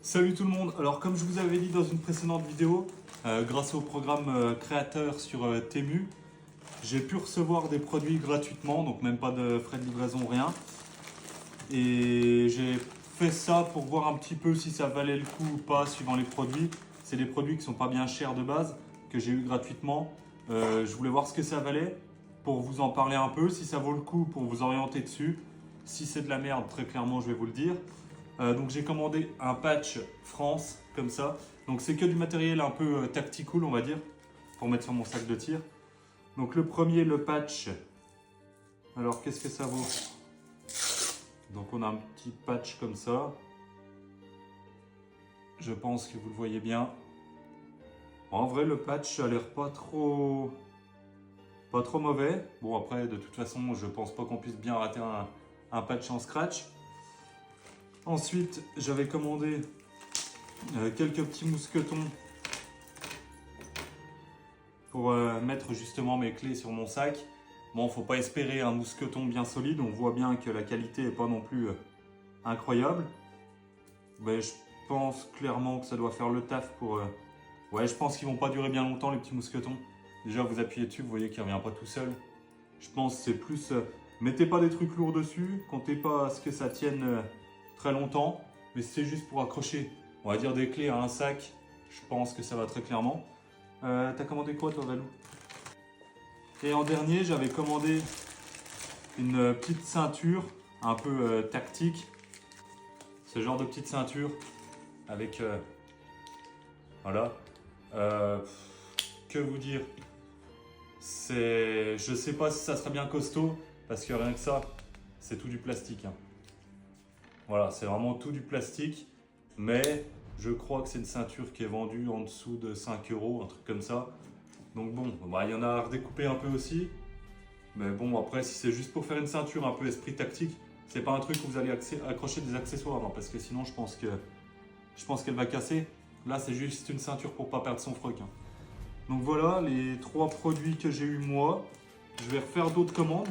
Salut tout le monde. Alors comme je vous avais dit dans une précédente vidéo, grâce au programme créateur sur Temu, j'ai pu recevoir des produits gratuitement, donc même pas de frais de livraison, rien. Et j'ai fait ça pour voir un petit peu si ça valait le coup ou pas suivant les produits. C'est des produits qui sont pas bien chers de base, que j'ai eu gratuitement. Je voulais voir ce que ça valait pour vous en parler un peu, si ça vaut le coup pour vous orienter dessus. Si c'est de la merde, très clairement je vais vous le dire. Donc j'ai commandé un patch France comme ça. Donc c'est que du matériel un peu tactical on va dire, pour mettre sur mon sac de tir. Donc le premier, le patch. Alors qu'est-ce que ça vaut? Donc on a un petit patch comme ça. Je pense que vous le voyez bien. En vrai le patch a l'air pas trop mauvais. Bon après de toute façon je pense pas qu'on puisse bien rater un patch en scratch. Ensuite j'avais commandé quelques petits mousquetons pour mettre justement mes clés sur mon sac. Bon, faut pas espérer un mousqueton bien solide, on voit bien que la qualité est pas non plus incroyable. Mais je pense clairement que ça doit faire le taf pour... Ouais, je pense qu'ils vont pas durer bien longtemps les petits mousquetons. Déjà vous appuyez dessus, vous voyez qu'il revient pas tout seul. Je pense que c'est plus... mettez pas des trucs lourds dessus, comptez pas à ce que ça tienne très longtemps. Mais c'est juste pour accrocher, on va dire, des clés à un sac. Je pense que ça va très clairement. T'as commandé quoi toi Valou? Et en dernier j'avais commandé une petite ceinture un peu tactique. Ce genre de petite ceinture avec voilà. Que vous dire? Je sais pas si ça serait bien costaud parce que rien que ça c'est tout du plastique hein. Voilà, c'est vraiment tout du plastique, mais je crois que c'est une ceinture qui est vendue en dessous de 5 €, un truc comme ça. Donc bon, bah, il y en a à redécouper un peu aussi. Mais bon, après, si c'est juste pour faire une ceinture un peu esprit tactique, c'est pas un truc où vous allez accrocher des accessoires, hein, parce que sinon je pense qu'elle va casser. Là, c'est juste une ceinture pour pas perdre son froc. Hein. Donc voilà, les 3 produits que j'ai eu moi. Je vais refaire d'autres commandes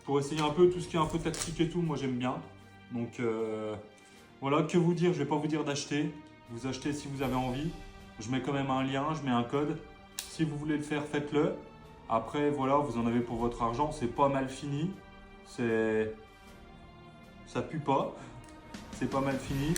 pour essayer un peu tout ce qui est un peu tactique et tout. Moi, j'aime bien. Donc voilà, que vous dire, je vais pas vous dire d'acheter. Vous achetez si vous avez envie. Je mets quand même un lien, je mets un code. Si vous voulez le faire, faites-le. Après, voilà, vous en avez pour votre argent. C'est pas mal fini. Ça pue pas. C'est pas mal fini.